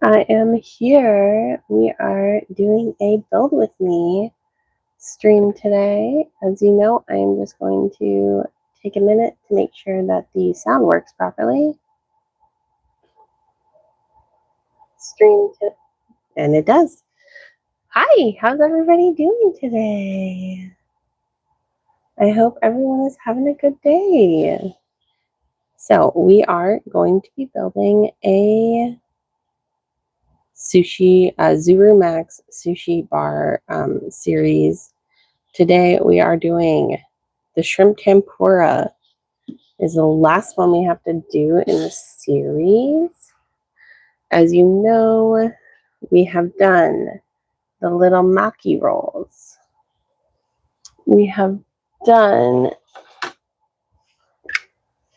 I am here. We are doing a build with me stream today. As you know, I am just going to take a minute to make sure that the sound works properly. And it does. Hi, how's everybody doing today? I hope everyone is having a good day. So we are going to be building a Zuru Max Sushi bar series. Today we are doing the shrimp tempura. Is the last one we have to do in the series. As you know, we have done the little maki rolls. We have done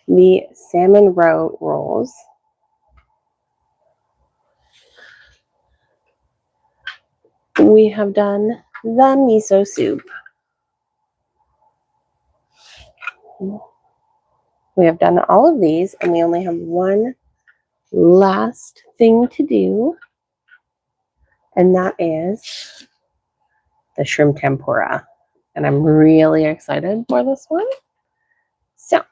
the salmon roe rolls. We have done the miso soup. We have done all of these, and we only have one last thing to do, and that is the shrimp tempura. And I'm really excited for this one. So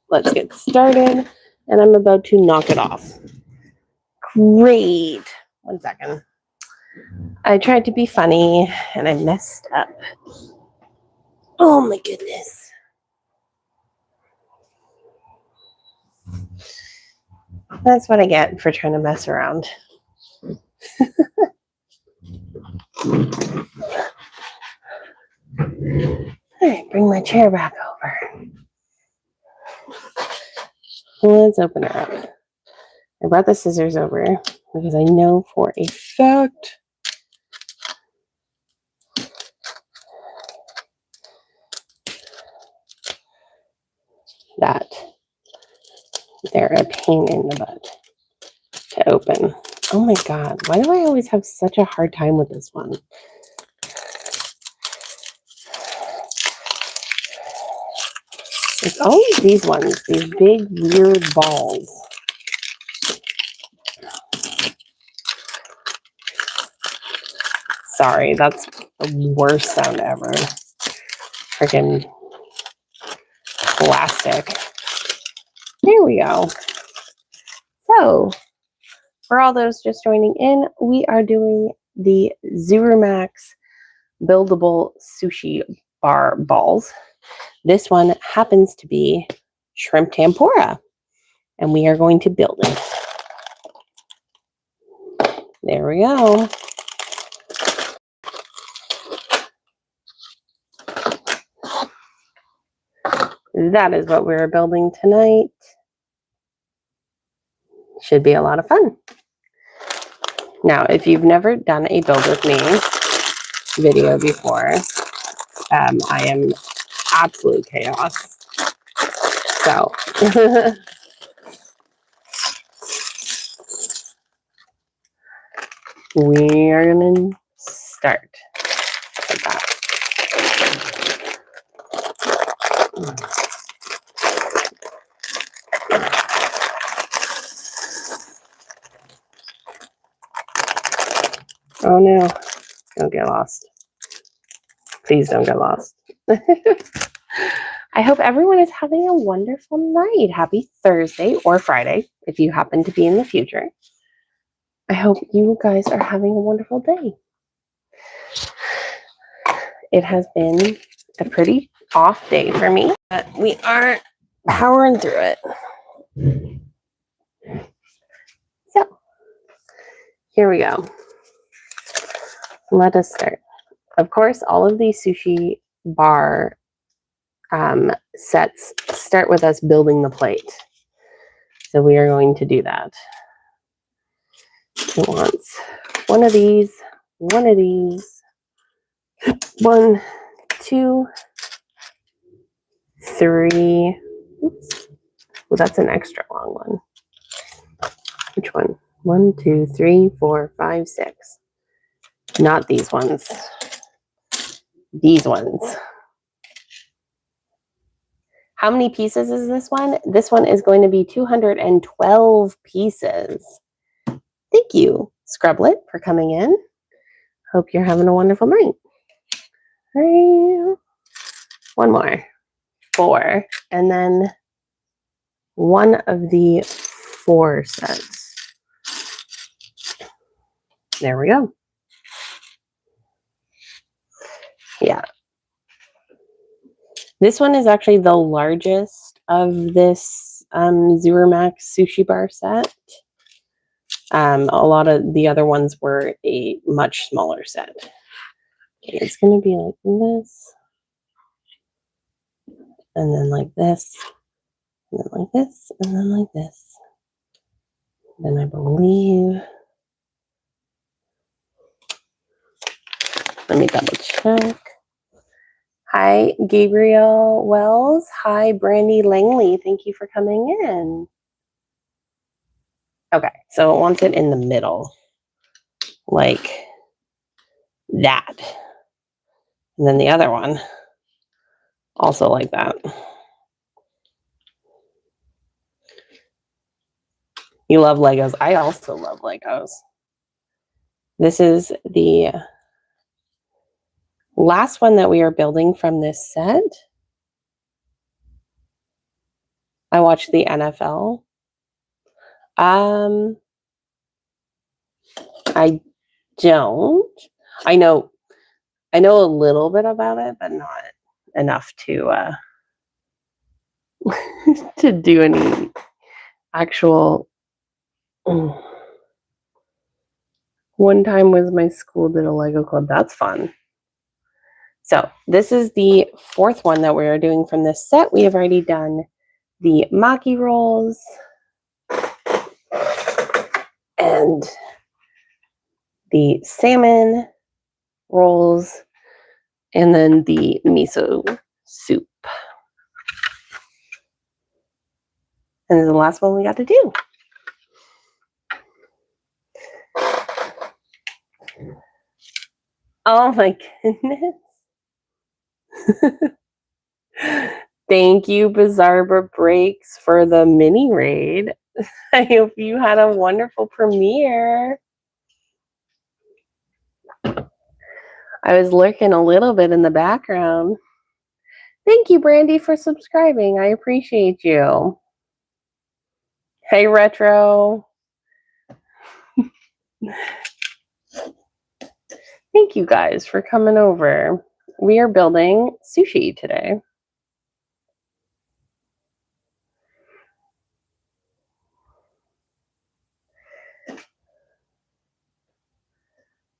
let's get started, and I'm about to knock it off. Great. 1 second. I tried to be funny, and I messed up. Oh my goodness. That's what I get for trying to mess around. All right, bring my chair back over. Let's open her up. I brought the scissors over because I know for a fact that they're a pain in the butt to open. Oh my God, why do I always have such a hard time with this one? It's always these ones, these big weird balls. Sorry, that's the worst sound ever. Freaking plastic. There we go. So, for all those just joining in, we are doing the Zuru Max buildable sushi bar balls. This one happens to be shrimp tempura, and we are going to build it. There we go. That is what we're building tonight. Should be a lot of fun. Now, if you've never done a build with me video before, I am absolute chaos. So, we are going to start with that. Oh no, don't get lost. Please don't get lost. I hope everyone is having a wonderful night. Happy Thursday or Friday, if you happen to be in the future. I hope you guys are having a wonderful day. It has been a pretty off day for me, but we are powering through it. So, here we go. Let us start. Of course, all of these sushi bar sets start with us building the plate. So we are going to do that. It wants one of these, 1, 2, 3. Oops. Well, that's an extra long one. Which one? 1, 2, 3, 4, 5, 6. Not these ones. These ones. How many pieces is this one? This one is going to be 212 pieces. Thank you, Scrublet, for coming in. Hope you're having a wonderful night. 3, one more, 4, and then one of the 4 sets. There we go. Yeah. This one is actually the largest of this Zuru Max Sushi Bar set. A lot of the other ones were a much smaller set. Okay, it's going to be like this. And then like this. And then like this. And then like this. Then I believe... Let me double check. Hi, Gabriel Wells. Hi, Brandy Langley. Thank you for coming in. Okay, so it wants it in the middle. Like that. And then the other one, also like that. You love Legos. I also love Legos. This is the last one that we are building from this set. I watched the NFL. I don't. I know a little bit about it, but not enough to to do any actual. One time was my school did a Lego club. That's fun. So this is the 4th one that we are doing from this set. We have already done the maki rolls and the salmon rolls and then the miso soup. And then the last one we got to do. Oh my goodness. Thank you, Bizarre Breaks, for the mini raid. I hope you had a wonderful premiere. I was lurking a little bit in the background. Thank you, Brandy, for subscribing. I appreciate you. Hey, Retro. Thank you guys for coming over. We are building sushi today.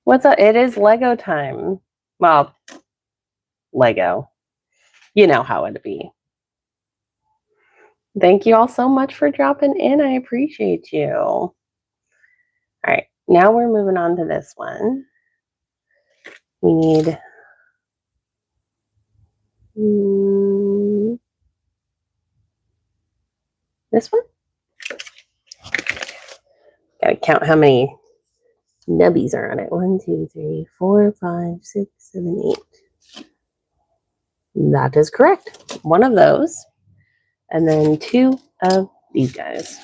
What's up? It is Lego time. Well, Lego. You know how it'd be. Thank you all so much for dropping in. I appreciate you. All right, now we're moving on to this one. We need this one. Gotta count how many nubbies are on it. 1, 2, 3, 4, 5, 6, 7, 8. That is correct. One of those. And then 2 of these guys.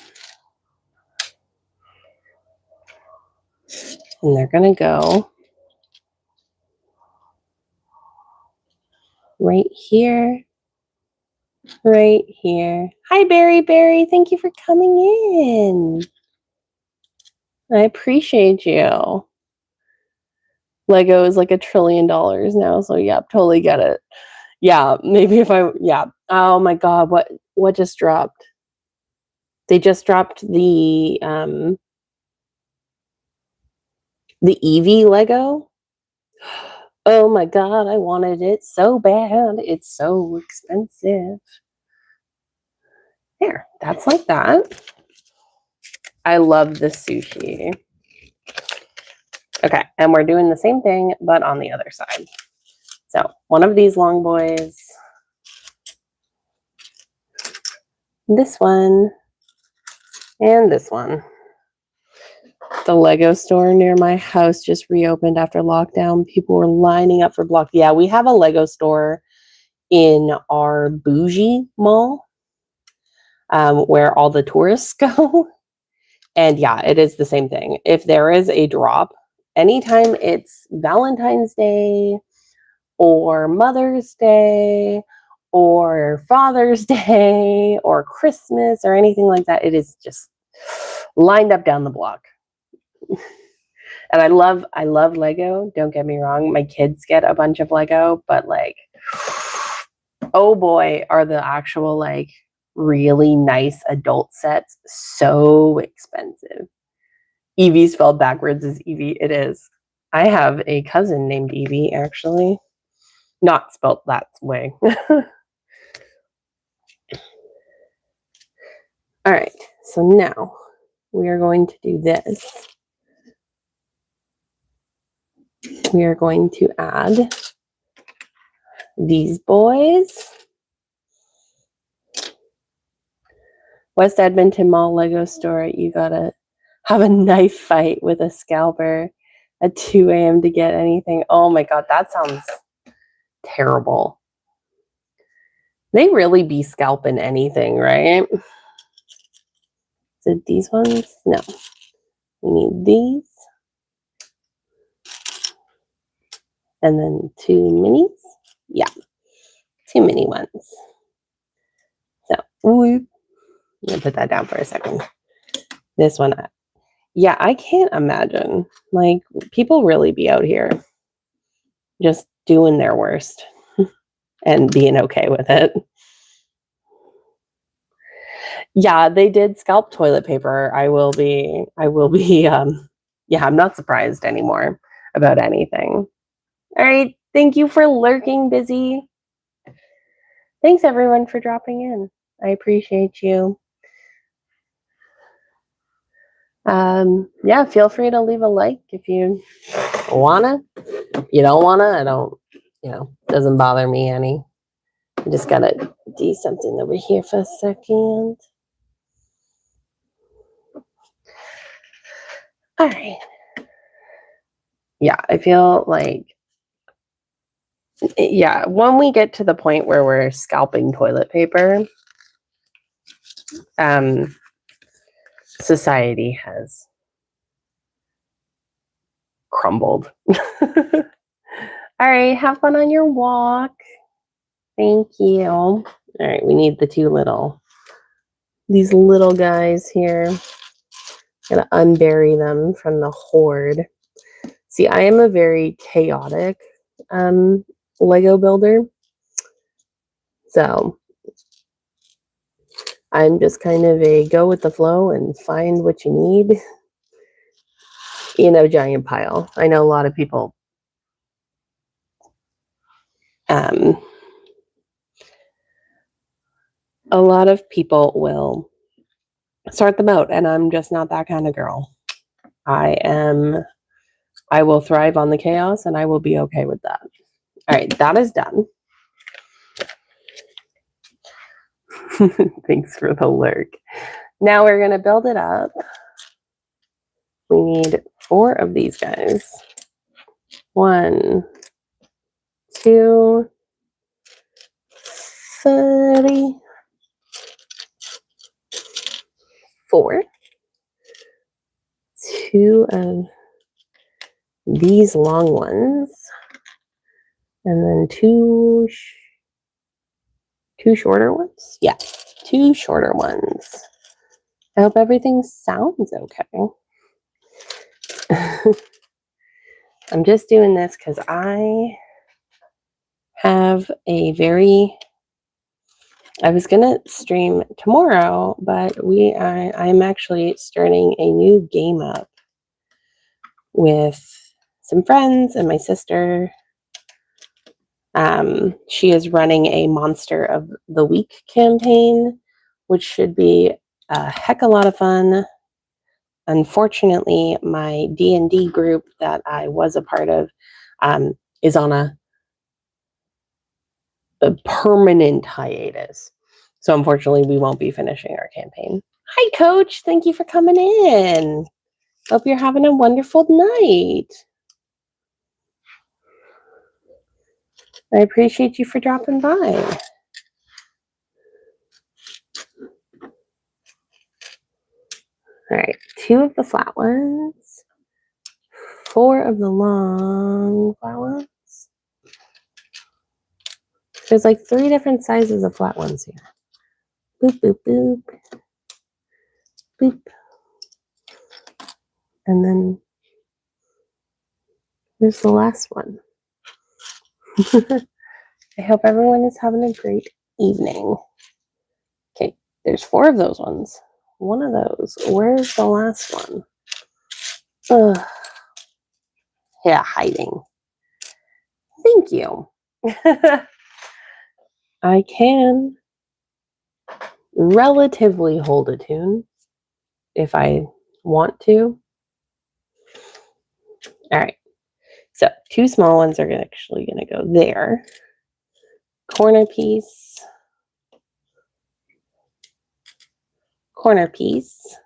And they're going to go right here, right here. Hi, Barry. Thank you for coming in. I appreciate you. Lego is like $1 trillion now, so yeah, totally get it. Yeah, maybe if yeah. Oh my God, what just dropped? They just dropped the Eevee Lego. Oh my God, I wanted it so bad. It's so expensive. There, that's like that. I love this sushi. Okay, and we're doing the same thing, but on the other side. So one of these long boys, this one, and this one. The Lego store near my house just reopened after lockdown. People were lining up for blocks. Yeah, we have a Lego store in our bougie mall where all the tourists go. And yeah, it is the same thing. If there is a drop, anytime it's Valentine's Day or Mother's Day or Father's Day or Christmas or anything like that, it is just lined up down the block. And I love Lego. Don't get me wrong. My kids get a bunch of Lego, but like, oh boy, are the actual like really nice adult sets so expensive. Evie spelled backwards is Evie. It is. I have a cousin named Evie, actually. Not spelled that way. All right, so now we are going to do this. We are going to add these boys. West Edmonton Mall Lego store, you gotta have a knife fight with a scalper at 2 a.m. to get anything. Oh my God, that sounds terrible. They really be scalping anything, right? Is it these ones? No. We need these. And then 2 minis. Yeah, 2 mini ones. So, I'm gonna put that down for a second. This one, yeah, I can't imagine. Like, people really be out here just doing their worst and being okay with it. Yeah, they did scalp toilet paper. I will be, yeah, I'm not surprised anymore about anything. All right, thank you for lurking, Busy. Thanks everyone for dropping in. I appreciate you. Yeah, feel free to leave a like if you wanna. If you don't wanna, I don't, doesn't bother me any. I just gotta do something over here for a second. All right. Yeah, I feel like, yeah, when we get to the point where we're scalping toilet paper, society has crumbled. All right, have fun on your walk. Thank you. All right, we need these little guys here. I'm gonna unbury them from the horde. See, I am a very chaotic Lego builder. So I'm just kind of a go with the flow and find what you need in a giant pile. I know a lot of people will sort them out, and I'm just not that kind of girl. I will thrive on the chaos, and I will be okay with that. All right, that is done. Thanks for the lurk. Now we're going to build it up. We need 4 of these guys. 1, 2, 3, 4. 2 of these long ones. And then 2 shorter ones? Yeah, 2 shorter ones. I hope everything sounds okay. I'm just doing this because I have I was gonna stream tomorrow, but I'm actually starting a new game up with some friends and my sister. She is running a Monster of the Week campaign, which should be a heck of a lot of fun. Unfortunately, my D&D group that I was a part of is on a permanent hiatus. So unfortunately, we won't be finishing our campaign. Hi, Coach. Thank you for coming in. Hope you're having a wonderful night. I appreciate you for dropping by. All right, 2 of the flat ones, 4 of the long flat ones. There's like 3 different sizes of flat ones here. Boop, boop, boop. Boop. And then there's the last one. I hope everyone is having a great evening. Okay, there's 4 of those ones. 1 of those. Where's the last one? Ugh. Yeah, hiding. Thank you. I can relatively hold a tune if I want to. All right. So 2 small ones are actually going to go there. Corner piece. Corner piece.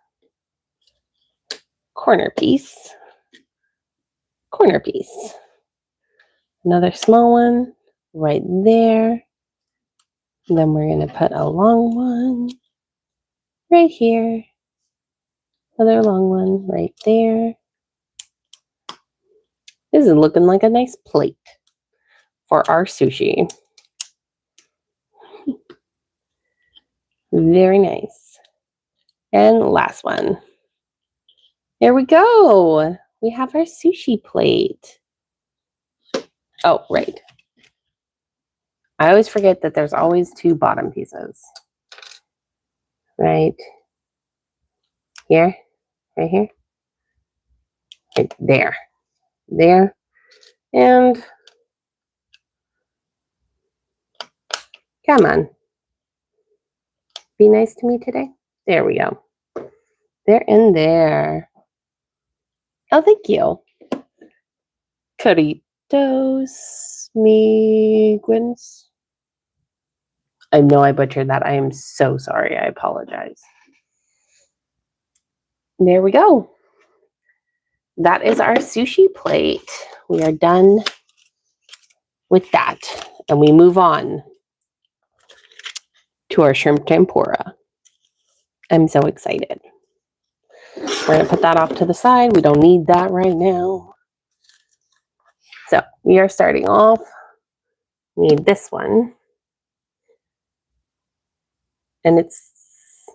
Corner piece. Corner piece. Another small one right there. And then we're going to put a long one right here. Another long one right there. This is looking like a nice plate for our sushi. Very nice. And last one. There we go. We have our sushi plate. Oh, right. I always forget that there's always 2 bottom pieces. Right here, right here, right there, there, and come on. Be nice to me today. There we go. There and there. Oh, thank you. Caritos miguins. I know I butchered that. I am so sorry. I apologize. There we go. That is our sushi plate. We are done with that. And we move on to our shrimp tempura. I'm so excited. We're going to put that off to the side. We don't need that right now. So we are starting off. We need this one. And it's,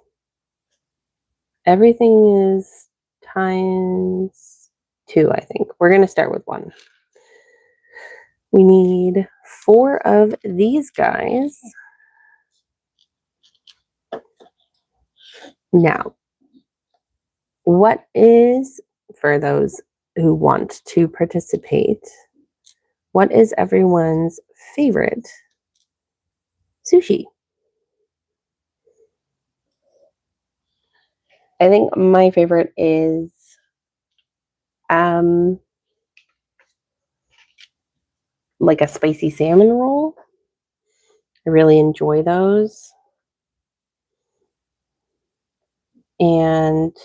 everything is times 2, I think. We're going to start with 1. We need 4 of these guys. Now, what is, for those who want to participate, what is everyone's favorite sushi? I think my favorite is like a spicy salmon roll. I really enjoy those. And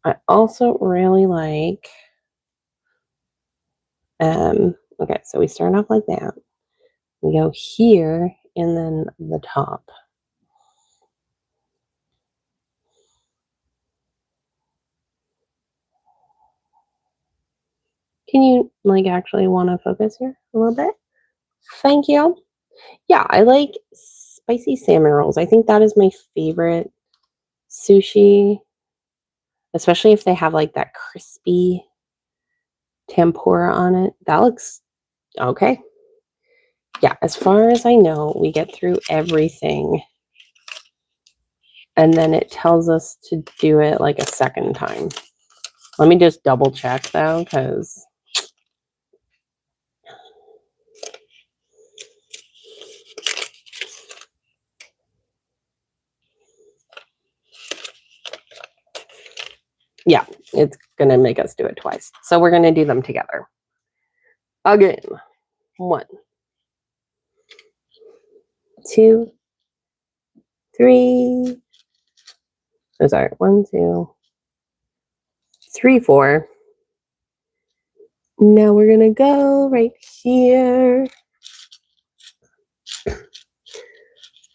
I also really like, okay, so we start off like that. We go here and then the top. Can you like actually want to focus here a little bit? Thank you. Yeah, I like spicy salmon rolls. I think that is my favorite sushi, especially if they have like that crispy tempura on it. That looks okay. Yeah, as far as I know, we get through everything and then it tells us to do it like a second time. Let me just double check though, because yeah, it's gonna make us do it twice. So we're gonna do them together. Again. 1, 2, 3. Oh, sorry. 1, 2, 3, 4. Now we're gonna go right here.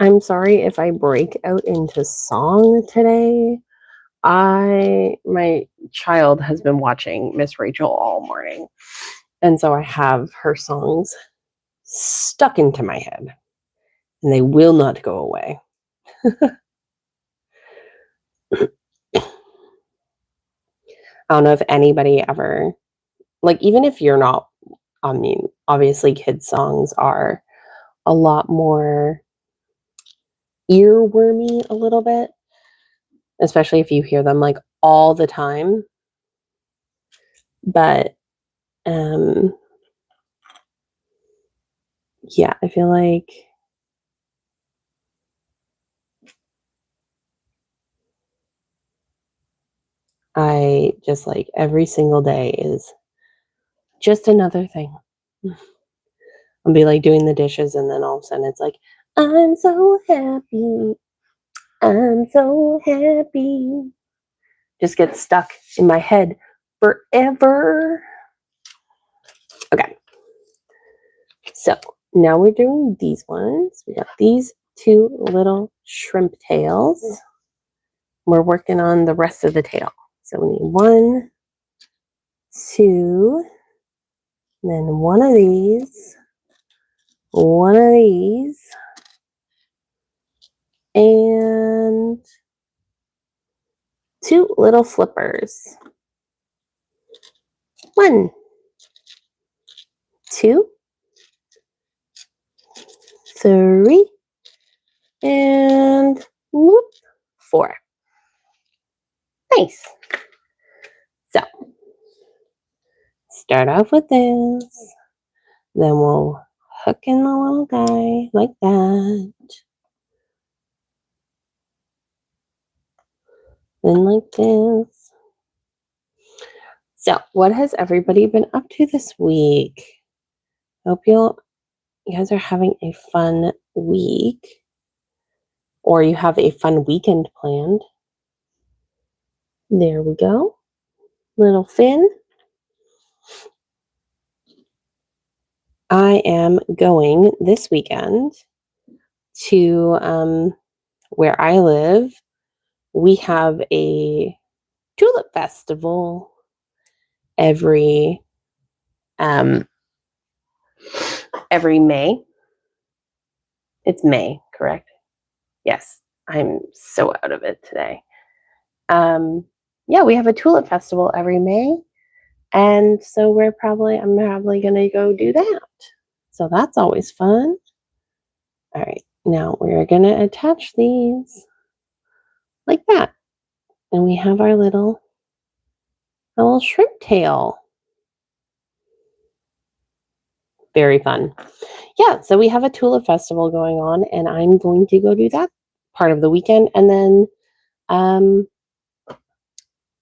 I'm sorry if I break out into song today. my child has been watching Miss Rachel all morning. And so I have her songs stuck into my head. And they will not go away. I don't know if anybody ever, like, even if you're not, I mean, obviously kids' songs are a lot more earwormy a little bit, especially if you hear them like all the time. But yeah, I feel like I just like every single day is just another thing. I'll be like doing the dishes, and then all of a sudden it's like, I'm so happy. I'm so happy. Just gets stuck in my head forever. Okay. So now we're doing these ones. We got these two little shrimp tails. We're working on the rest of the tail. So we need 1, 2, then one of these, and 2 little flippers. 1, 2, 3, and whoop, 4. Nice. So start off with this. Then we'll hook in the little guy like that. Then like this. So what has everybody been up to this week? Hope you guys are having a fun week. Or you have a fun weekend planned. There we go. Little Finn. I am going this weekend to where I live. We have a tulip festival every May. It's May, correct? Yes, I'm so out of it today. Yeah, we have a tulip festival every May, and so I'm probably gonna go do that. So that's always fun. All right, now we're gonna attach these like that, and we have our little shrimp tail. Very fun. Yeah, so we have a tulip festival going on, and I'm going to go do that part of the weekend, and then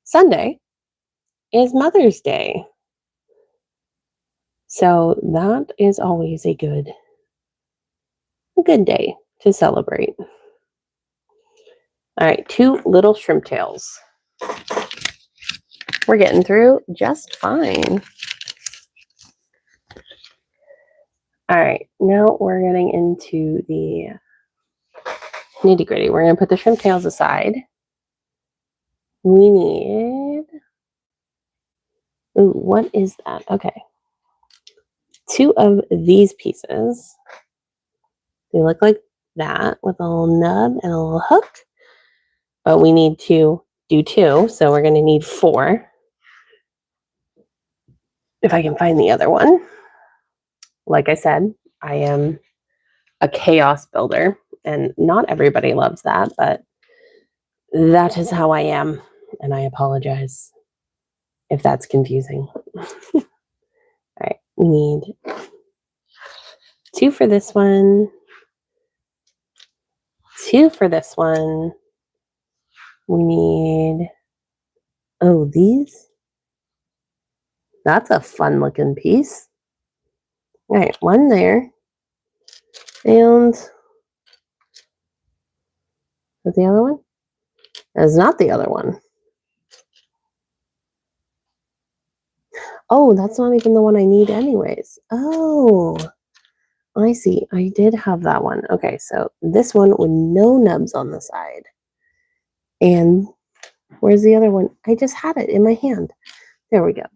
Sunday is Mother's Day. So that is always a good day to celebrate. All right, 2 little shrimp tails. We're getting through just fine. All right, now we're getting into the nitty-gritty. We're going to put the shrimp tails aside. We need... Ooh, what is that? Okay. 2 of these pieces. They look like that with a little nub and a little hook. But we need to do 2, so we're going to need 4. If I can find the other one. Like I said, I am a chaos builder, and not everybody loves that, but that is how I am, and I apologize if that's confusing. All right, we need 2 for this one, 2 for this one. We need, oh, these. That's a fun looking piece. All right, 1 there. And is that the other one? That's not the other one. Oh, that's not even the one I need anyways. Oh, I see. I did have that one. Okay, so this one with no nubs on the side. And Where's the other one? I just had it in my hand. There we go.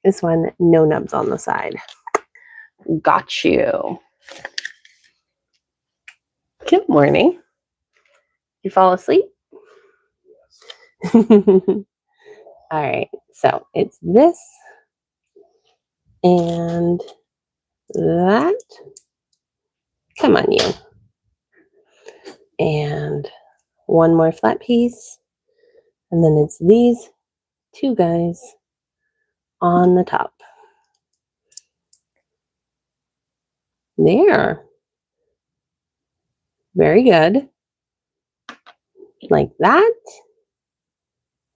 This one, no nubs on the side. Got you. Good morning. You fall asleep? All right. So it's this and that. Come on, you. And one more flat piece. And then it's these two guys on the top. There. Very good. Like that.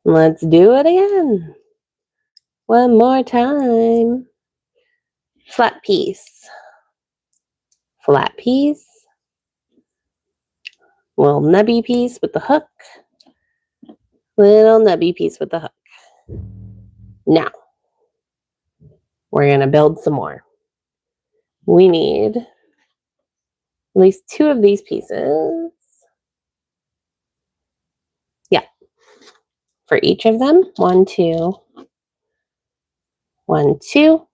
Let's do it again. One more time. Flat piece. Flat piece. Little nubby piece with the hook. Little nubby piece with the hook. Now, we're going to build some more. We need at least two of these pieces. Yeah. For each of them. 1, 2. 1, 2.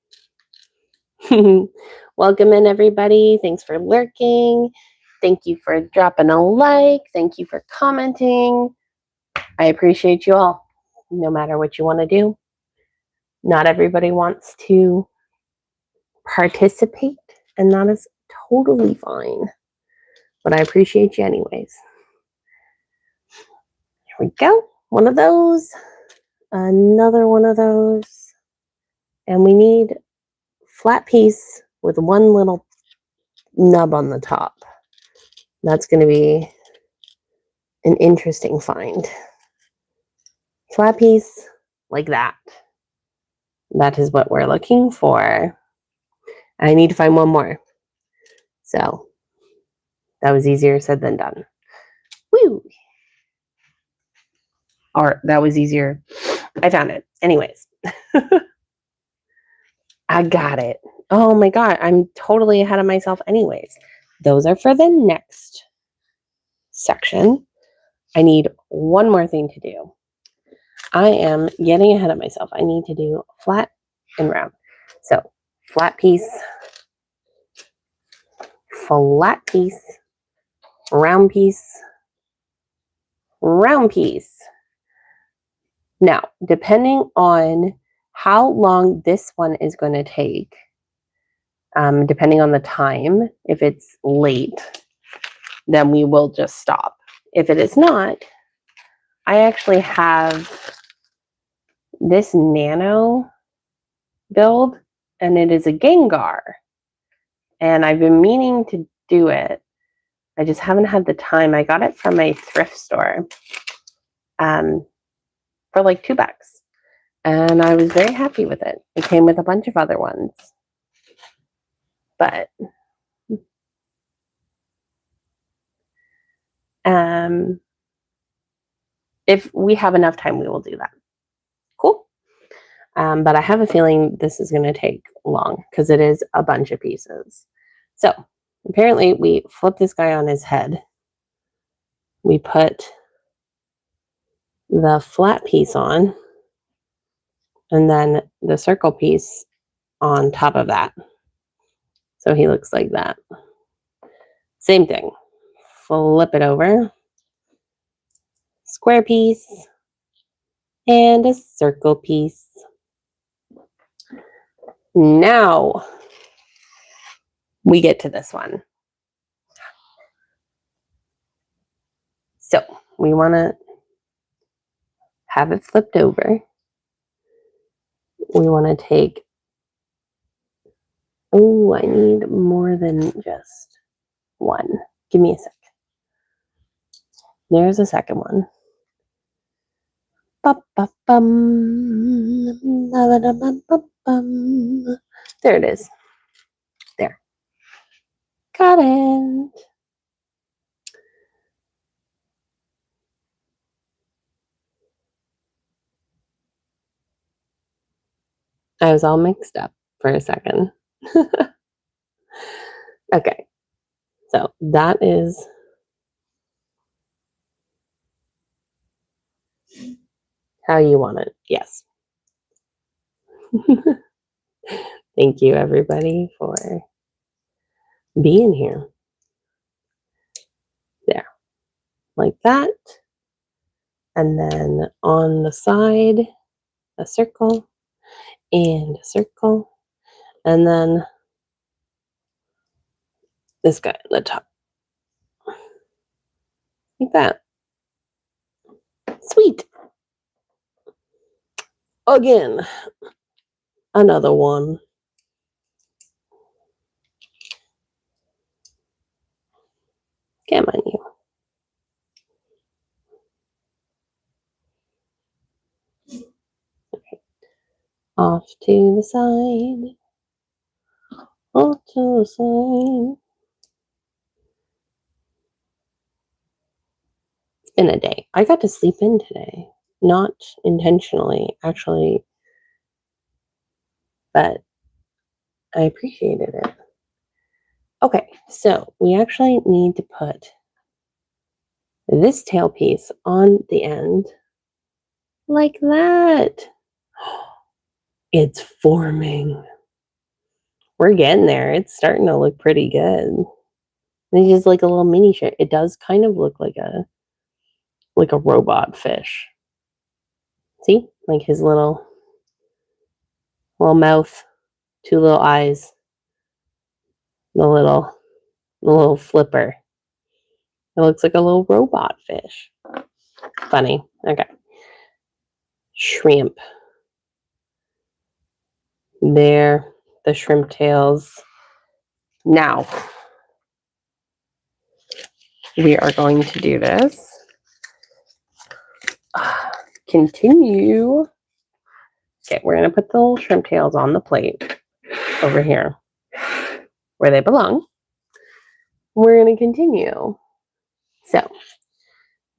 Welcome in, everybody. Thanks for lurking. Thank you for dropping a like. Thank you for commenting. I appreciate you all, no matter what you want to do. Not everybody wants to participate, and that is totally fine. But I appreciate you anyways. Here we go. One of those. Another one of those. And we need flat piece with one little nub on the top. That's going to be an interesting find. Flat piece like that. That is what we're looking for. I need to find one more. So that was easier said than done. Woo! Or that was easier. I found it. Anyways. I got it. Oh my God. I'm totally ahead of myself anyways. Those are for the next section. I need one more thing to do. I am getting ahead of myself. I need to do flat and round. So flat piece, round piece, round piece. Now, depending on how long this one is going to take, depending on the time, if it's late, then we will just stop. If it is not, I actually have this nano build, and it is a Gengar. And I've been meaning to do it. I just haven't had the time. I got it from a thrift store for like $2. And I was very happy with it. It came with a bunch of other ones. But if we have enough time, we will do that. Cool. But I have a feeling this is going to take long because it is a bunch of pieces. So apparently we flip this guy on his head. We put the flat piece on and then the circle piece on top of that. So he looks like that. Same thing. Flip it over. Square piece and a circle piece. Now we get to this one. So we want to have it flipped over. We want to take, oh, I need more than just one. Give me a sec. There's a second one. There it is. There. Got it. I was all mixed up for a second. Okay. So that is how you want it. Yes. Thank you, everybody, for being here. There. Like that. And then on the side, a circle and a circle. And then this guy at the top. Like that. Sweet. Again. Another one. Come on, you. Okay. Off to the side. Off to the side. It's been a day. I got to sleep in today. Not intentionally, actually, but I appreciated it. Okay, so we actually need to put this tail piece on the end like that. It's forming. We're getting there. It's starting to look pretty good. It's just like a little mini ship. It does kind of look like a robot fish. See? Like his little mouth, two little eyes, the little flipper. It looks like a little robot fish. Funny. Okay. Shrimp. There, the shrimp tails. Now, we are going to do this. Continue. Okay, we're going to put the little shrimp tails on the plate over here where they belong. We're going to continue. So,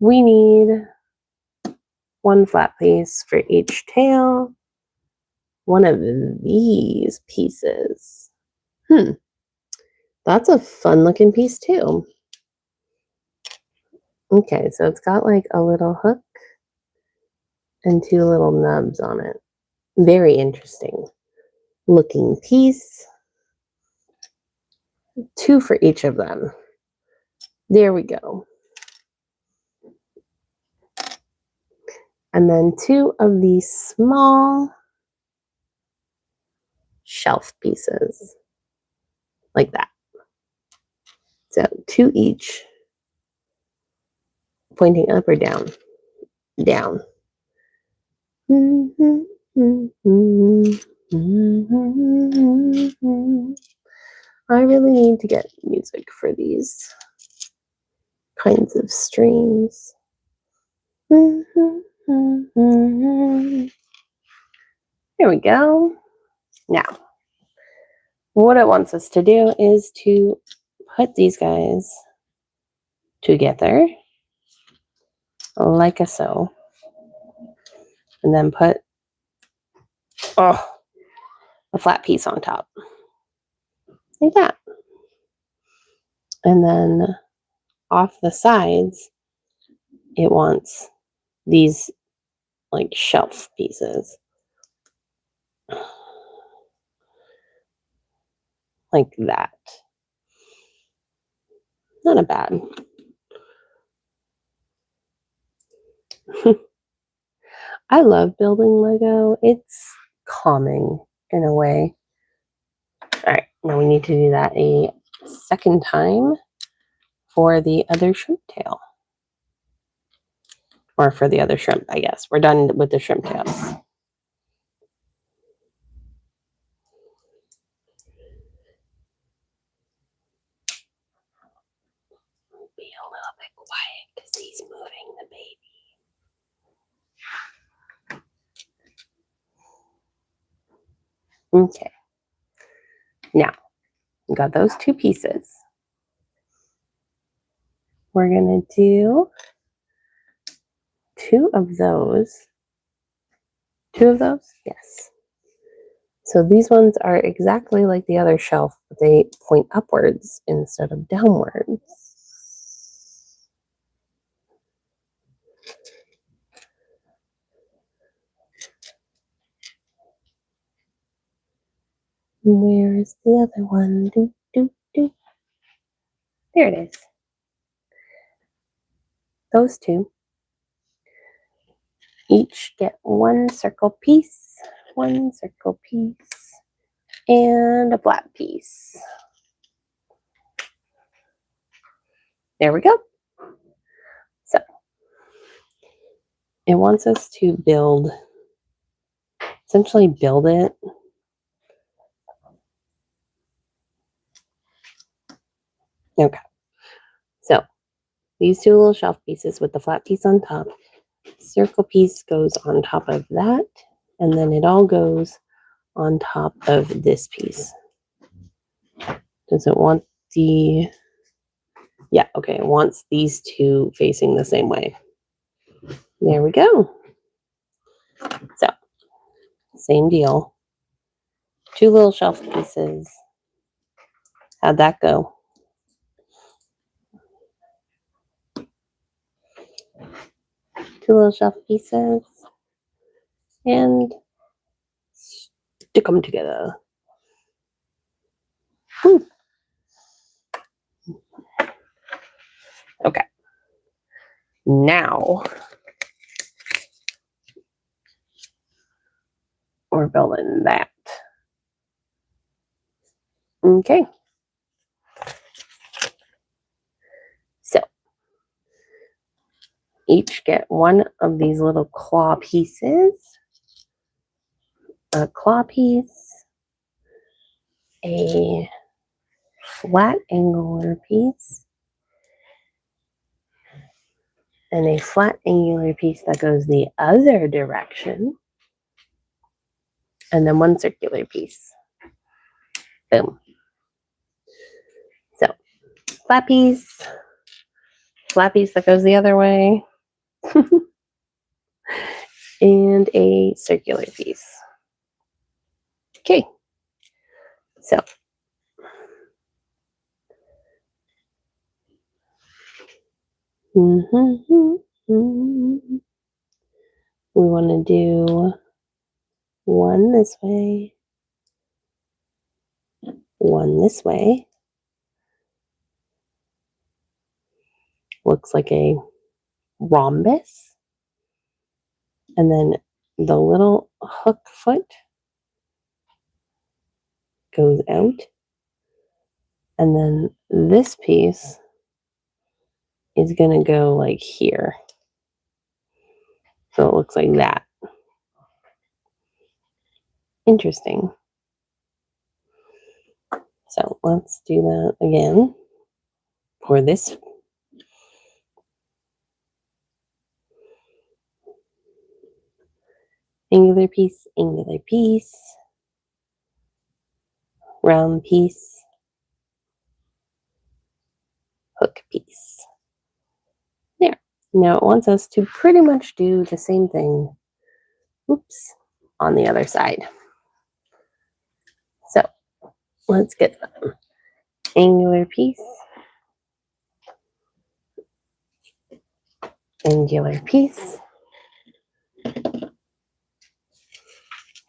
we need one flat piece for each tail. One of these pieces. That's a fun looking piece too. Okay, so it's got like a little hook and two little nubs on it. Very interesting looking piece. Two for each of them. There we go. And then two of these small shelf pieces. Like that. So two each. Pointing up or down? Down. I really need to get music for these kinds of streams. There we go. Now, what it wants us to do is to put these guys together like so, and then put a flat piece on top like that, and then off the sides it wants these like shelf pieces like that. Not a bad. I love building Lego. It's calming in a way. All right, now we need to do that a second time for the other shrimp tail. Or for the other shrimp, I guess. We're done with the shrimp tails. Be a little bit quiet because he's moving the baby. Okay. Now, we got those two pieces. We're going to do two of those. Two of those? Yes. So these ones are exactly like the other shelf, but they point upwards instead of downwards. Where is the other one? Do, do, do. There it is. Those two each get one circle piece, and a flat piece. There we go. So it wants us to essentially build it. Okay. So these two little shelf pieces with the flat piece on top, circle piece goes on top of that, and then it all goes on top of this piece. Does it want the... Yeah, okay, it wants these two facing the same way. There we go. So, same deal. Two little shelf pieces. How'd that go? Two little shelf pieces. And stick them together. Whew. Okay. Now we're building that. Okay. So each get one of these little claw pieces. A claw piece, a flat angular piece, and a flat angular piece that goes the other direction, and then one circular piece. Boom. So, flat piece that goes the other way, and a circular piece. Okay. So, we want to do one this way, one this way. Looks like a rhombus. And then the little hook foot goes out. And then this piece is going to go like here. So it looks like that. Interesting. So let's do that again for this. Angular piece, round piece, hook piece. There. Now it wants us to pretty much do the same thing, oops, on the other side. So let's get them. Angular piece, angular piece.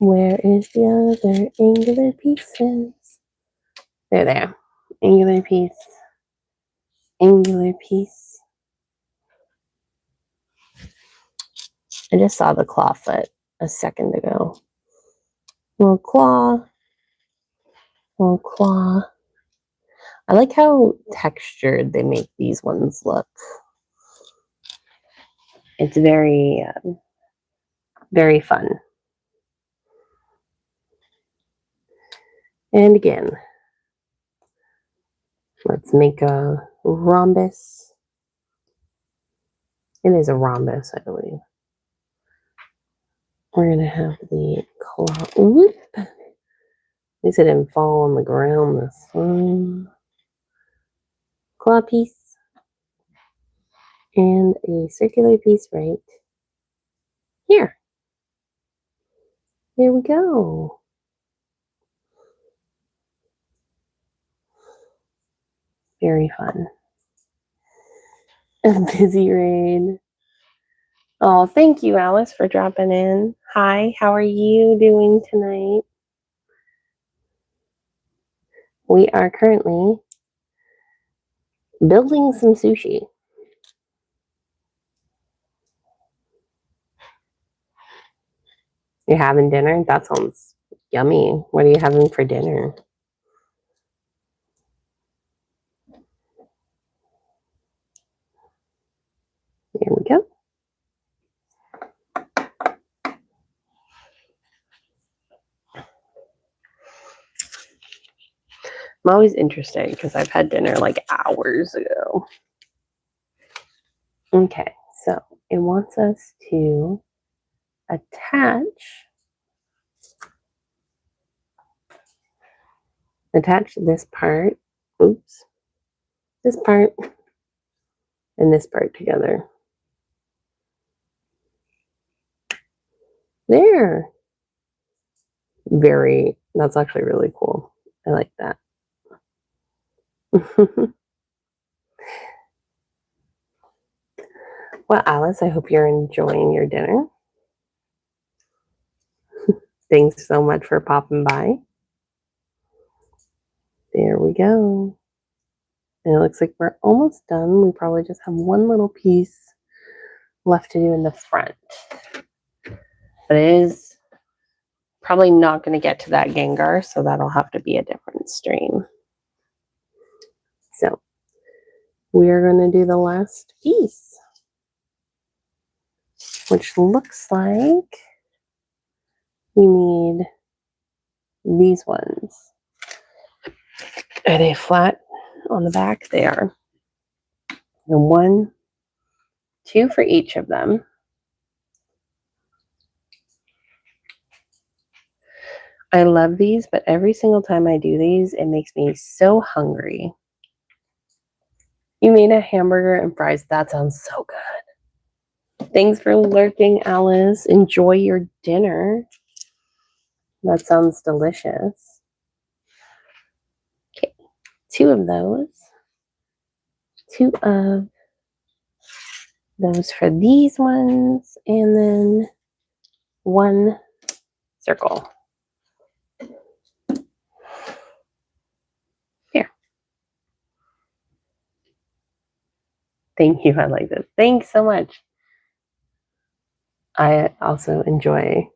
Where is the other angular pieces? They're there. Angular piece, angular piece. I just saw the claw foot a second ago. Little claw, little claw. I like how textured they make these ones look. It's very, very fun. And again, let's make a rhombus. It is a rhombus, I believe. We're going to have the claw. Whoop. At least it didn't fall on the ground this time. Claw piece. And a circular piece right here. There we go. Very fun. A busy raid. Oh, thank you, Alice, for dropping in. Hi, how are you doing tonight? we are currently building some sushi. You're having dinner? That sounds yummy. What are you having for dinner? There we go. I'm always interested because I've had dinner like hours ago. Okay, so it wants us to attach this part, this part and this part together. There. That's actually really cool. I like that. Well, Alice, I hope you're enjoying your dinner. Thanks so much for popping by. There we go. And it looks like we're almost done. We probably just have one little piece left to do in the front. But it is probably not going to get to that Gengar, so that'll have to be a different stream. So we are going to do the last piece, which looks like we need these ones. Are they flat on the back? They are. And 1, 2 for each of them. I love these, but every single time I do these, it makes me so hungry. You made a hamburger and fries. That sounds so good. Thanks for lurking, Alice. Enjoy your dinner. That sounds delicious. Okay, 2 of those. 2 of those for these ones. And then 1 circle. Here. Thank you. I like this. Thanks so much. I also enjoy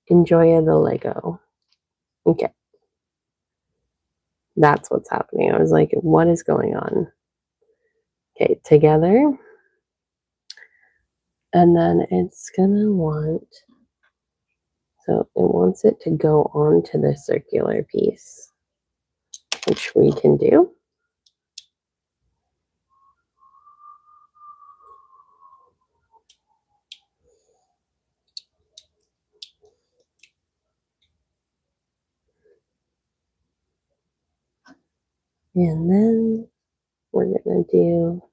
the Lego. Okay. That's what's happening. I was like, what is going on? Okay, together. And then it's gonna want, so it wants it to go onto the circular piece, which we can do. And then we're gonna do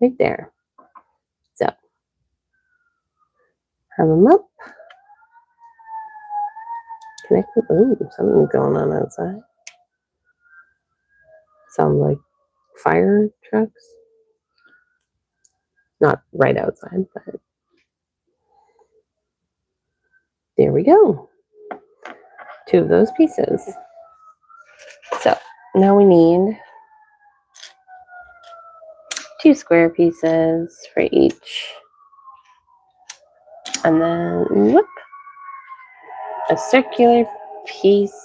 right there. So have them up. Connect them. Ooh, something's going on outside. Sounds like fire trucks. Not right outside, but there we go. 2 of those pieces. So now we need 2 square pieces for each. And then, whoop, a circular piece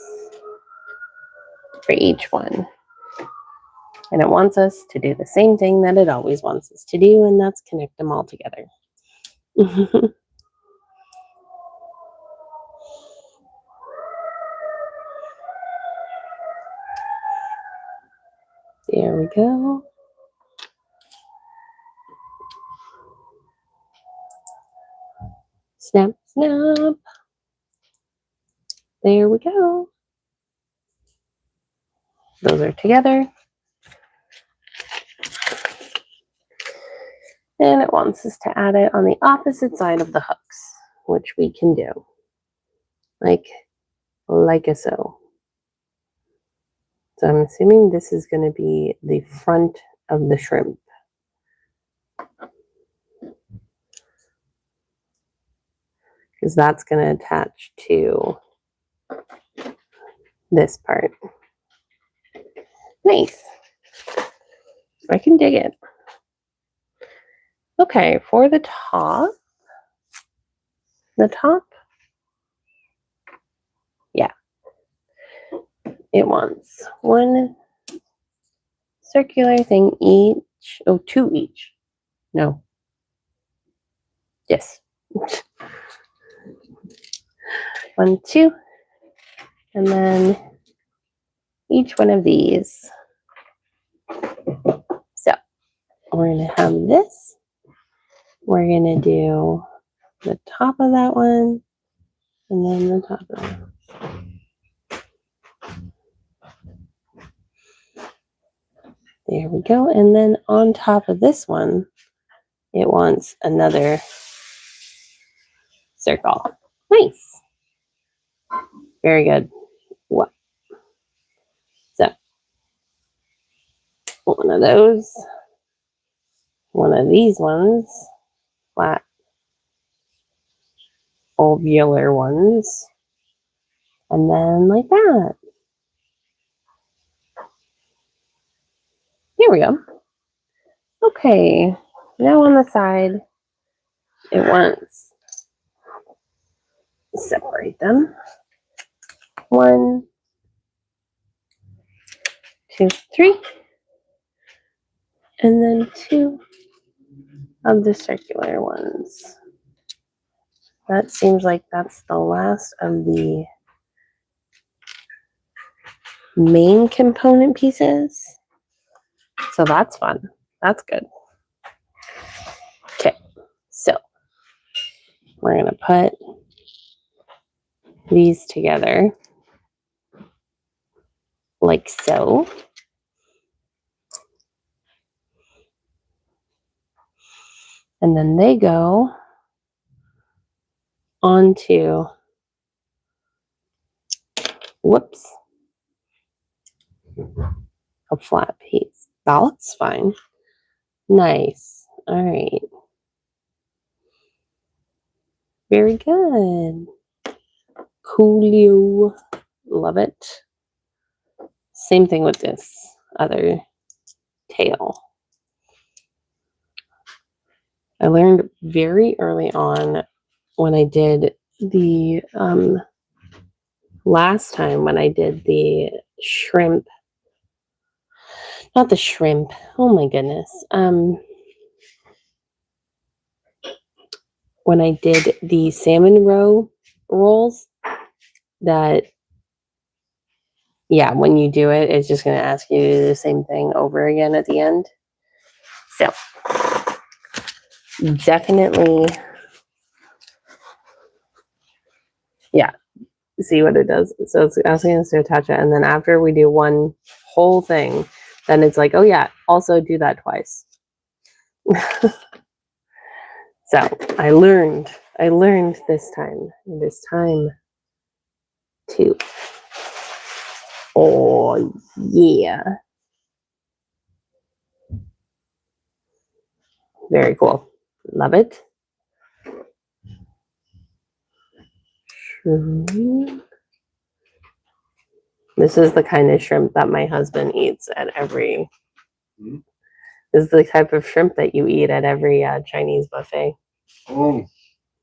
for each one. And it wants us to do the same thing that it always wants us to do, and that's connect them all together. There we go. Snap, snap. There we go. Those are together. And it wants us to add it on the opposite side of the hooks, which we can do. Like so. So I'm assuming this is going to be the front of the shrimp. because that's going to attach to this part. Nice. I can dig it. Okay, for the top, yeah, it wants one circular thing each. Oh, two each. No. Yes. 1, 2, and then each one of these. So we're going to have this. We're going to do the top of that one, and then the top of that. There we go. And then on top of this one, it wants another circle. Nice. Very good. What? So one of those, one of these ones, flat ovular ones, and then like that. Here we go. Okay, now on the side, it wants separate them. 1, 2, 3, and then 2 of the circular ones. That seems like that's the last of the main component pieces. So that's fun. That's good. Okay, so we're going to put these together like so. And then they go onto, whoops, a flat piece. That looks fine. Nice. All right. Very good. Coolio. Love it. Same thing with this other tail. I learned very early on when I did the last time when I did the shrimp, not the shrimp, oh my goodness. When I did the salmon roe rolls, that, yeah, when you do it, it's just going to ask you to do the same thing over again at the end. So, definitely, yeah, see what it does. So it's asking us to attach it, and then after we do one whole thing, then it's like, oh yeah, also do that twice. So I learned this time. It is time to, oh yeah, very cool. Love it. Shrimp. This is the kind of shrimp that my husband eats at every. This is the type of shrimp that you eat at every Chinese buffet. Oh,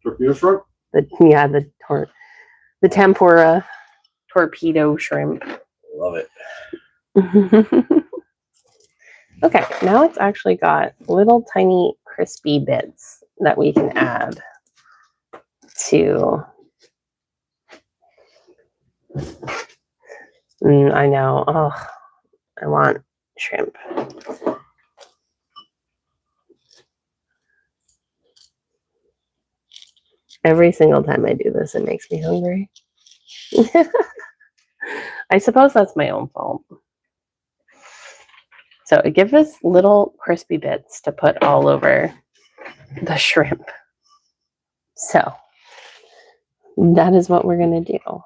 torpedo shrimp? The tempura torpedo shrimp. Love it. Okay, now it's actually got little tiny crispy bits that we can add to. I know. Oh, I want shrimp. Every single time I do this, it makes me hungry. I suppose that's my own fault. So it gives us little crispy bits to put all over the shrimp. So that is what we're going to do.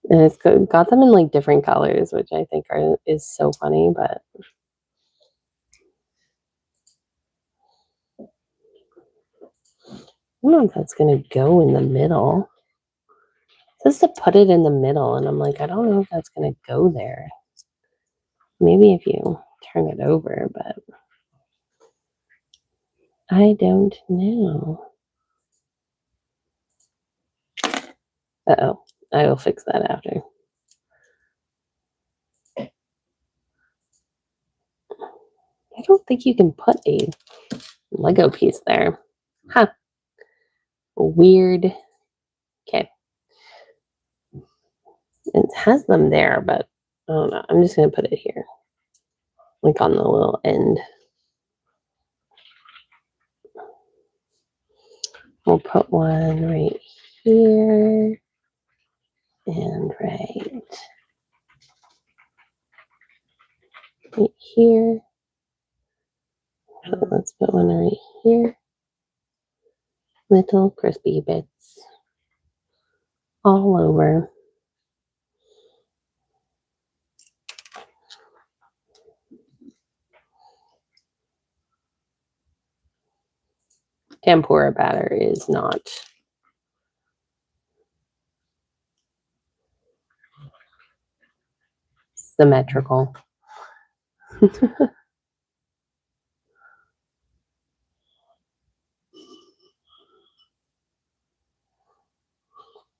And it's got them in like different colors, which I think is so funny, but don't know if that's going to go in the middle. It says to put it in the middle, and I'm like, I don't know if that's going to go there. Maybe if you turn it over, but I don't know. Uh-oh. I will fix that after. I don't think you can put a Lego piece there. Huh. Weird. Okay. It has them there, but I don't know. I'm just going to put it here. Like on the little end. We'll put one right here. And right here. So let's put one right here. Little crispy bits all over. Tempura batter is not symmetrical.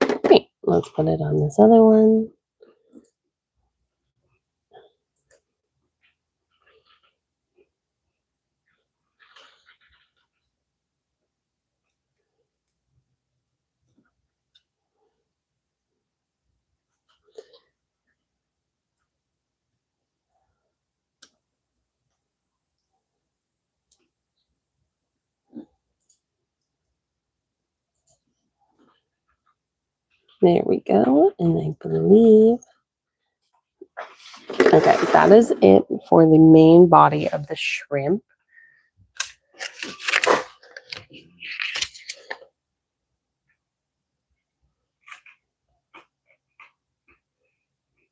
Okay, let's put it on this other one. There we go. And I believe, okay, that is it for the main body of the shrimp.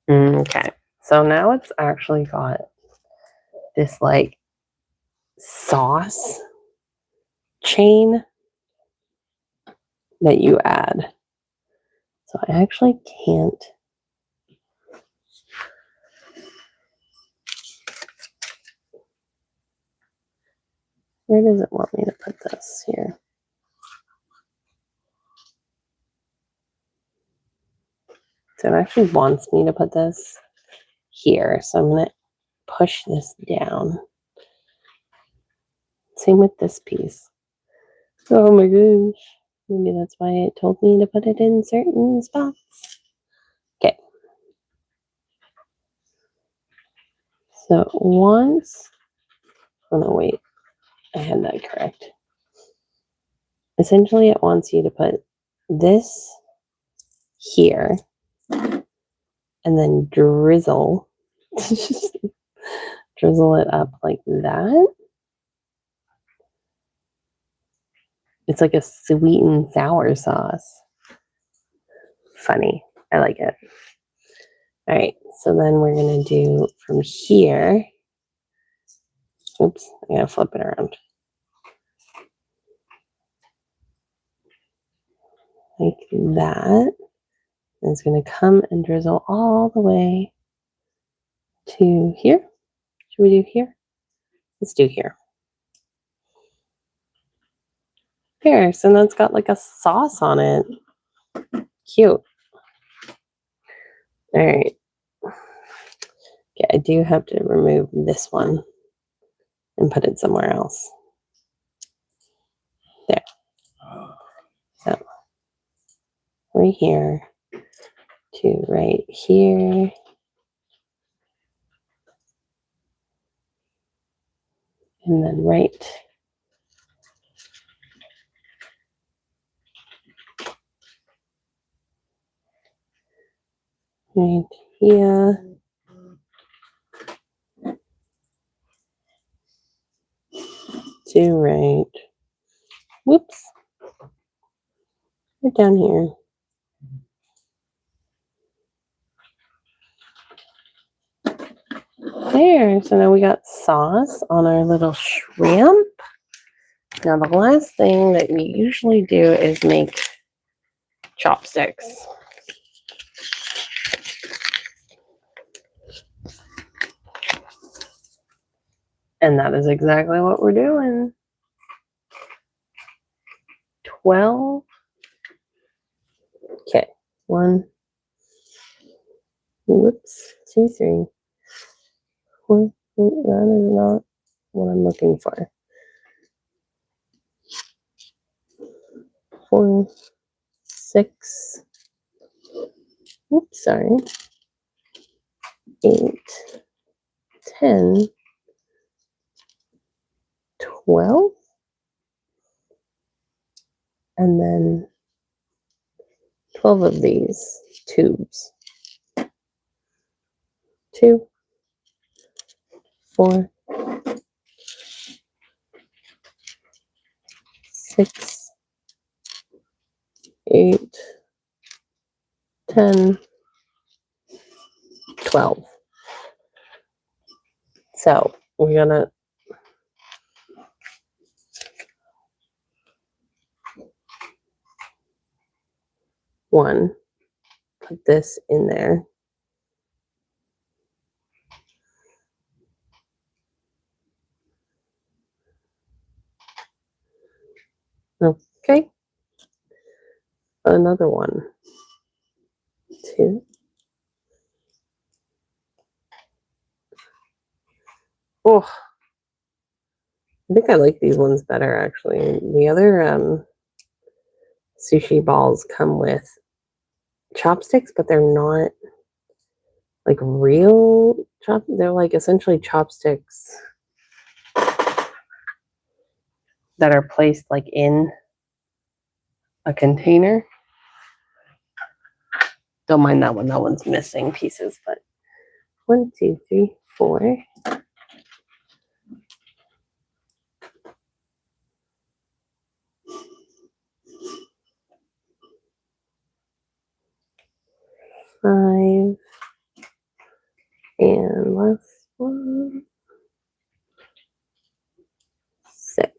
Okay, so now it's actually got this like sauce chain that you add. So I actually can't. Where does it want me to put this here? So it actually wants me to put this here. So I'm going to push this down. Same with this piece. Oh my gosh. Maybe that's why it told me to put it in certain spots. Okay. So once, oh no, wait. I had that correct. Essentially, it wants you to put this here and then drizzle it up like that. It's like a sweet and sour sauce. Funny. I like it. All right, so then we're going to do from here. Oops, I got to flip it around. Like that. And it's going to come and drizzle all the way to here. Should we do here? Let's do here. Here, so now it's got like a sauce on it. Cute. All right. Okay, I do have to remove this one and put it somewhere else. There. So, right here to right here. And then right here. To right. Whoops. Right down here. There. So now we got sauce on our little shrimp. Now, the last thing that we usually do is make chopsticks. And that is exactly what we're doing. 12. Okay. 1. Whoops. 2, 3. 4. That is not what I'm looking for. 4, 6. Oops, sorry. 8, 10, 12. And then 12 of these tubes. 2, 4, 6, 8, 10, 12. So we're gonna put this in there. Okay. Another 1, 2. Oh, I think I like these ones better actually. The other sushi balls come with chopsticks, but they're not like real they're like essentially chopsticks that are placed like in a container. Don't mind that one. That one's missing pieces, but 1, 2, 3, 4. 5. And last one. 6.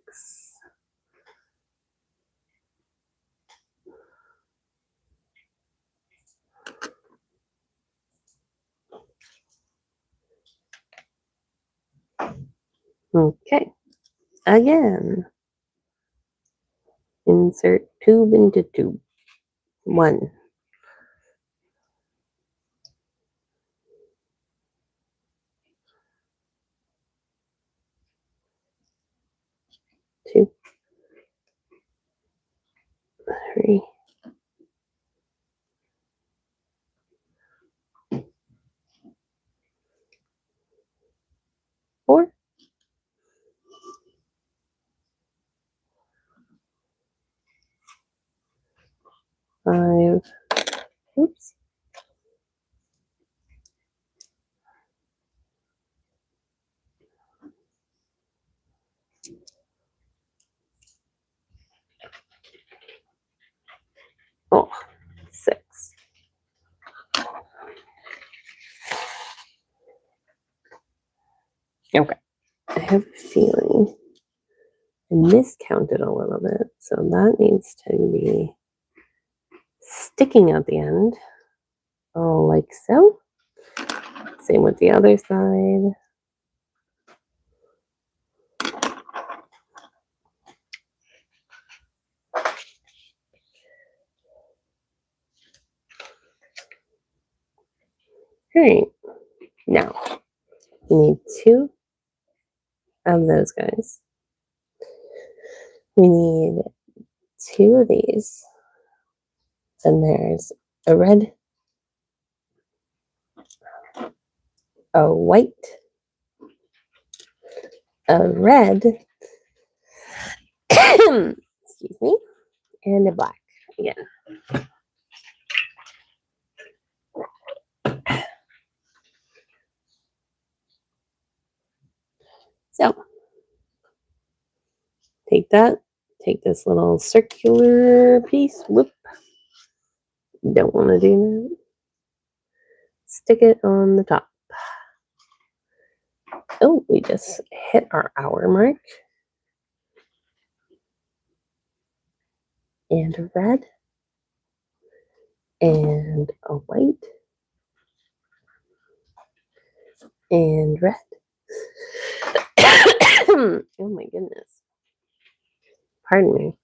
Okay. Again. Insert tube into tube. 1. 2. 3. 4. 5. Oops. 6. Okay. I have a feeling I miscounted a little bit, so that needs to be sticking at the end. Oh, like so. Same with the other side. All right. Now, we need 2 of those guys. We need 2 of these. Then there's a red, a white, a red, excuse me, and a black again. So, take that, take this little circular piece, whoop, don't want to do that, stick it on the top. Oh, we just hit our hour mark. and a red and a white and red. Oh my goodness. Pardon me.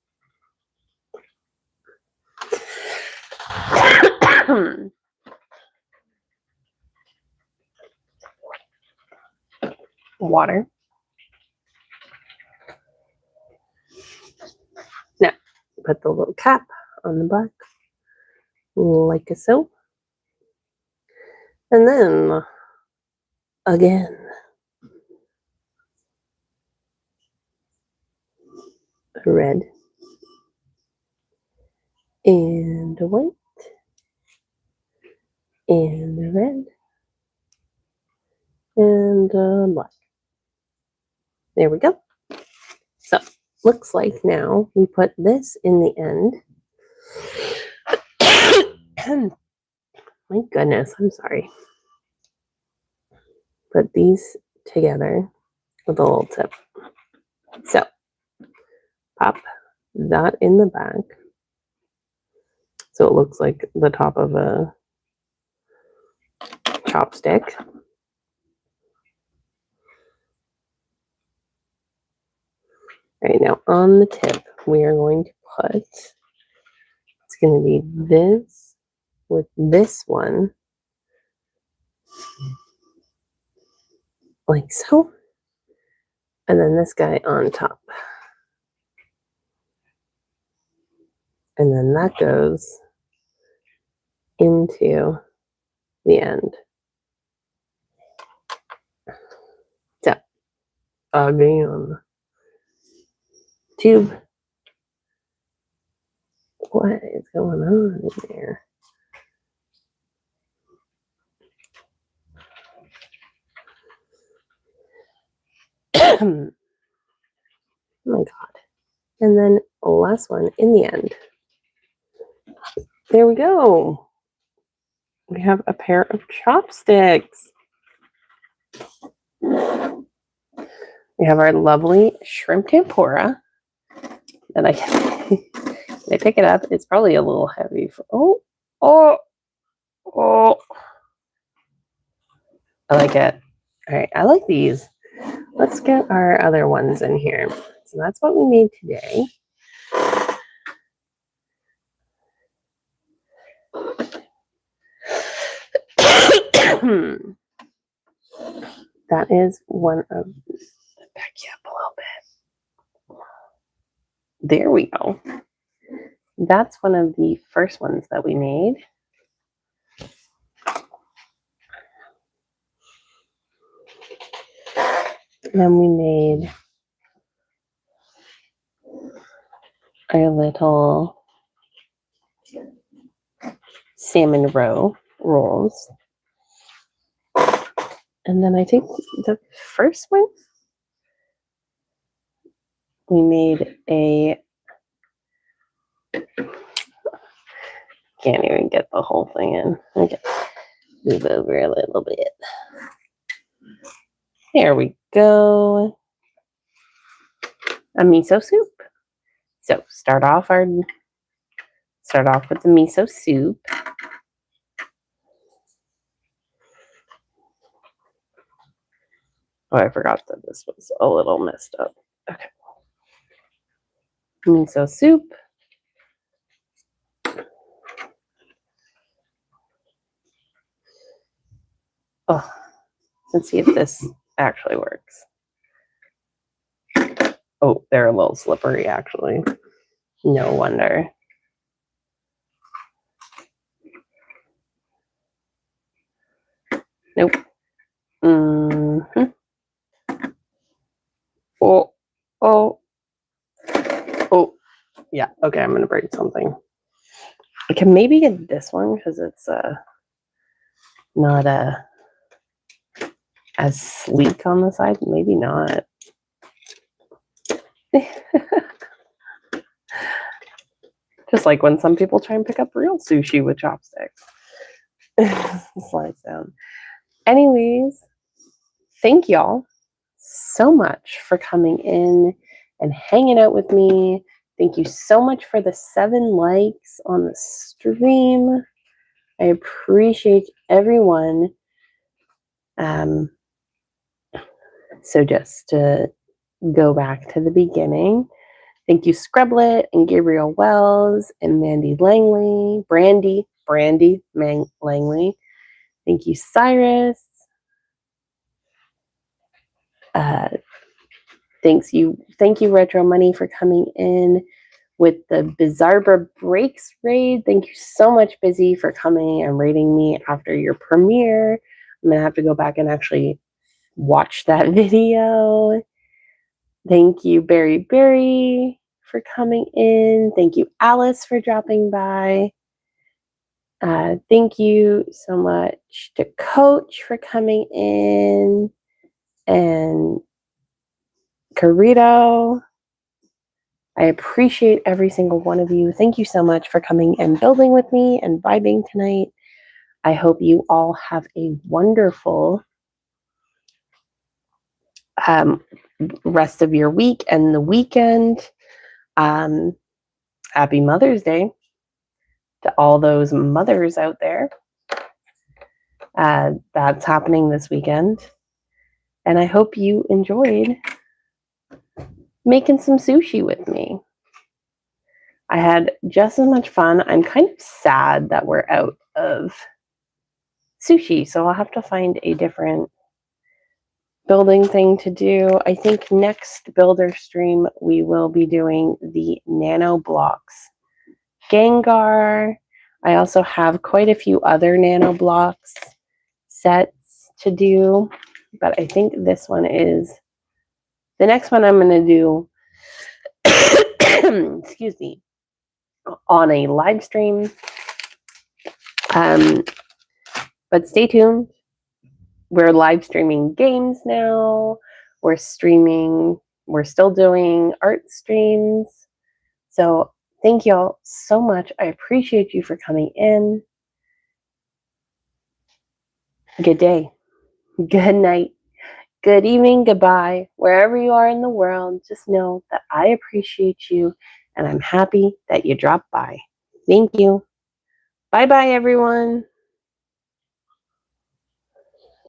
Water. Now, put the little cap on the back, like so. And then, again, a red and a white and a red and a black. There we go. So, looks like now we put this in the end. My goodness, I'm sorry. Put these together with a little tip. So, pop that in the back. So it looks like the top of a chopstick. All right, now on the tip, we are going to put, it's going to be this with this one, like so, and then this guy on top. And then that goes into the end. So, again, tube. What is going on in there? Oh my God. And then last one in the end. There we go. We have a pair of chopsticks. We have our lovely shrimp tempura. And I pick it up. It's probably a little heavy. Oh. I like it. All right, I like these. Let's get our other ones in here. So that's what we made today. That is one of, back you up a little bit. There we go. That's one of the first ones that we made. And then we made our little salmon rolls. And then I think the first one, we made a, can't even get the whole thing in. Okay, move over a little bit. There we go. A miso soup. So start off with the miso soup. Oh, I forgot that this was a little messed up. Okay. Miso soup. Oh, let's see if this actually works. Oh, they're a little slippery, actually. No wonder. Nope. Mm-hmm. Oh. Yeah, okay, I'm gonna break something. I can maybe get this one because it's not as sleek on the side. Maybe not. Just like when some people try and pick up real sushi with chopsticks. Slides down. Anyways, thank y'all so much for coming in and hanging out with me Thank you so much for the 7 likes on the stream. I appreciate everyone. So just to go back to the beginning, thank you Scrublet and Gabriel Wells and Mandy Langley, Brandy Langley. Thank you Cyrus. Thank you Retro Money for coming in with the Bizarre Breaks raid. Thank you so much, Busy, for coming and raiding me after your premiere. I'm gonna have to go back and actually watch that video. Thank you, Berry, for coming in. Thank you, Alice, for dropping by. Thank you so much to Coach for coming in, and Carito. I appreciate every single one of you. Thank you so much for coming and building with me and vibing tonight. I hope you all have a wonderful rest of your week and the weekend. Happy Mother's Day to all those mothers out there. That's happening this weekend. And I hope you enjoyed making some sushi with me. I had just as much fun. I'm kind of sad that we're out of sushi, so I'll have to find a different building thing to do. I think next builder stream we will be doing the nano blocks Gengar. I also have quite a few other nano blocks sets to do, but I think this one is the next one I'm going to do excuse me, on a live stream. But stay tuned. We're live streaming games now. We're still doing art streams. So thank y'all so much. I appreciate you for coming in. Good day. Good night. Good evening. Goodbye. Wherever you are in the world, just know that I appreciate you and I'm happy that you dropped by. Thank you. Bye-bye, everyone.